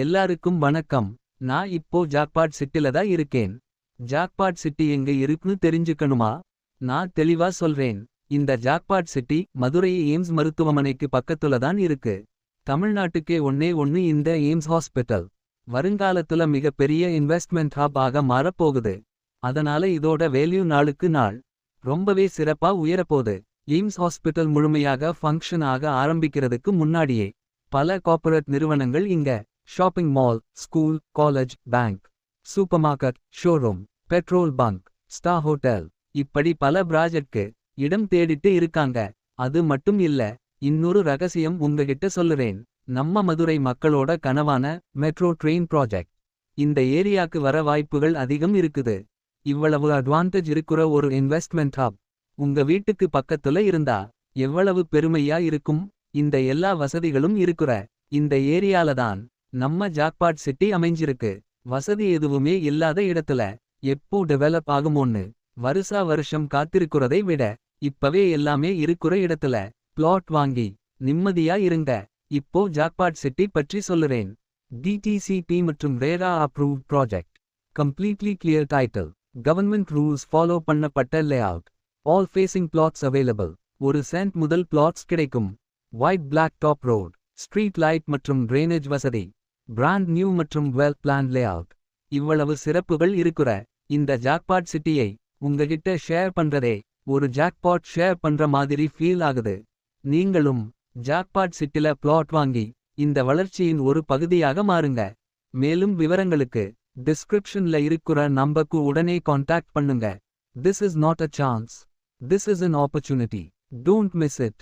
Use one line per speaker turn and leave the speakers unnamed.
எல்லாருக்கும் வணக்கம். நான் இப்போ ஜாக்பாட் சிட்டில தான் இருக்கேன். ஜாக்பாட் சிட்டி எங்க இருக்குன்னு தெரிஞ்சுக்கணுமா? நான் தெளிவா சொல்றேன். இந்த ஜாக்பாட் சிட்டி மதுரை எய்ம்ஸ் மருத்துவமனைக்கு பக்கத்துல தான் இருக்கு. தமிழ்நாட்டுக்கே ஒண்ணே ஒண்ணு இந்த எய்ம்ஸ் ஹாஸ்பிட்டல். வருங்காலத்துல மிகப்பெரிய இன்வெஸ்ட்மெண்ட் ஹப் ஆக மாறப்போகுது. அதனால இதோட வேல்யூ நாளுக்கு நாள் ரொம்பவே சிறப்பா உயரப்போகுது. எய்ம்ஸ் ஹாஸ்பிட்டல் முழுமையாக ஃபங்க்ஷன் ஆக ஆரம்பிக்கிறதுக்கு முன்னாடியே பல கார்ப்பரேட் நிறுவனங்கள் இங்க shopping mall, school, college, bank, super market, showroom, petrol bunk, star hotel இப்படி பல ப்ராஜெக்ட்க்கு இடம் தேடிட்டு இருக்காங்க. அது மட்டும் இல்ல, இன்னொரு ரகசியம் உங்ககிட்ட சொல்லுறேன். நம்ம மதுரை மக்களோட கனவான மெட்ரோ ட்ரெயின் ப்ராஜெக்ட் இந்த ஏரியாக்கு வர வாய்ப்புகள் அதிகம் இருக்குது. இவ்வளவு அட்வான்டேஜ் இருக்கிற ஒரு இன்வெஸ்ட்மெண்ட் ஹப் உங்க வீட்டுக்கு பக்கத்துல இருந்தா எவ்வளவு பெருமையா இருக்கும். இந்த எல்லா வசதிகளும் இருக்கிற இந்த ஏரியால தான் நம்ம ஜாக்பாட் சிட்டி அமைஞ்சிருக்கு. வசதி எதுவுமே இல்லாத இடத்துல எப்போ டெவலப் ஆகுமோன்னு வருஷா வருஷம் காத்திருக்கிறதை விட இப்பவே எல்லாமே இருக்கிற இடத்துல பிளாட் வாங்கி நிம்மதியா இருங்க. இப்போ ஜாக்பாட் சிட்டி பற்றி சொல்லுறேன். டிடிசிபி மற்றும் RERA approved project. Completely clear title. Government rules follow பண்ணப்பட்ட layout. All facing plots available. ஒரு சென்ட் முதல் பிளாட்ஸ் கிடைக்கும். White black top road, street light மற்றும் ட்ரைனேஜ் வசதி. பிராண்ட் நியூ மற்றும் வெல் பிளான் லேஅவுட். இவ்வளவு சிறப்புகள் இருக்கிற இந்த ஜாக்பாட் சிட்டியை உங்ககிட்ட ஷேர் பண்றதே ஒரு ஜாக்பாட் ஷேர் பண்ற மாதிரி ஃபீல் ஆகுது. நீங்களும் ஜாக்பாட் சிட்டில பிளாட் வாங்கி இந்த வளர்ச்சியின் ஒரு பகுதியாக மாறுங்க. மேலும் விவரங்களுக்கு டிஸ்கிரிப்ஷன்ல இருக்கிற நம்பருக்கு உடனே கான்டாக்ட் பண்ணுங்க. This is not a chance. This is an opportunity. Don't miss it.